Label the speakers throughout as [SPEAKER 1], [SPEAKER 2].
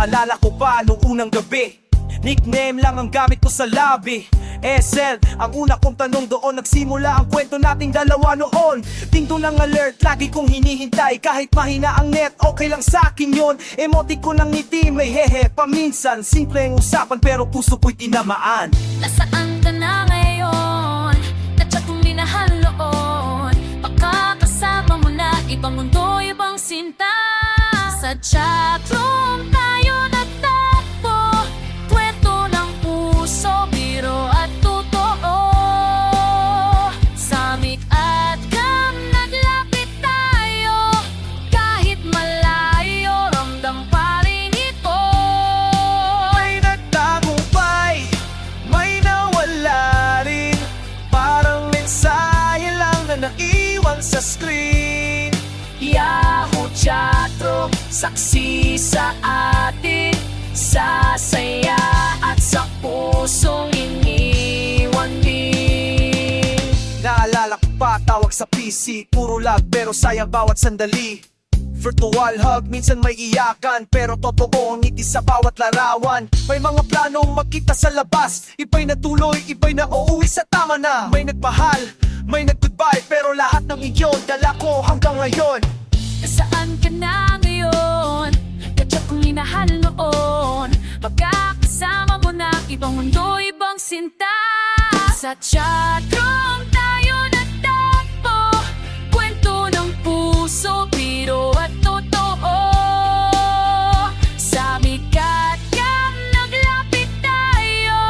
[SPEAKER 1] Naalala ko pa nung unang gabi, nickname lang ang gamit ko sa lobby. SL, ang una kong tanong doon, nagsimula ang kwento nating dalawa noon. Tingto ng alert, lagi kong hinihintay. Kahit mahina ang net, okay lang sa'kin yun. Emoticon ng ngiti, may hehe paminsan. Simple ang usapan pero puso ko'y tinamaan.
[SPEAKER 2] Nasaan ka na ngayon? Natsa kong minahal noon. Pakakasama mo na ibang mundo, ibang sinta. Sa chatroom tayo nagtakbo, kwento ng puso, biro at totoo. Samik at gam, naglapit tayo. Kahit malayo, ramdam pa rin ito.
[SPEAKER 1] May nagtagumpay, may nawala rin. Parang mensahe lang na naiwan sa screen.
[SPEAKER 2] Yahoo chatroom, saksi sa atin, sa saya at sa pusong iniwan din.
[SPEAKER 1] Naalala ko pa, tawag sa PC, puro lag pero sayang bawat sandali. Virtual hug, minsan may iyakan, pero totoo ngiti sa bawat larawan. May mga planong magkita sa labas, iba'y natuloy, iba'y nauuwi sa tama na. May nagmahal, may nag-goodbye, pero lahat ng iyon dala ko hanggang ngayon.
[SPEAKER 2] Nasaan ka na ngayon? Kadya kong minahal noon. Magkakasama mo na ibang mundo, ibang sinta. Sa chatroom tayo nagtakbo, kwento ng puso, biro at totoo. Sa bigat kang naglapit tayo,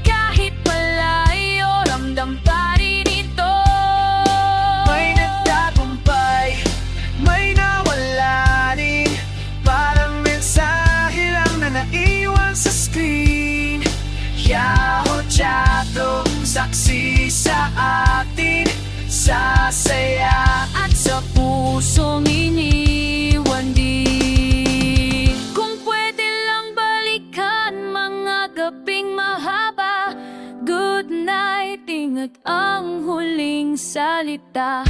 [SPEAKER 2] kahit malayo, ramdam pa rin ito.
[SPEAKER 1] May nagtagumpay, may nawala rin. Parang mensahe lang na naiwan sa screen. Yahoo chatroom, saksi sa atin, sa saya
[SPEAKER 2] At sa pusong iniwan din. Kung pwede lang balikan mga gabing mahaba, good night, ingat ang huling salita.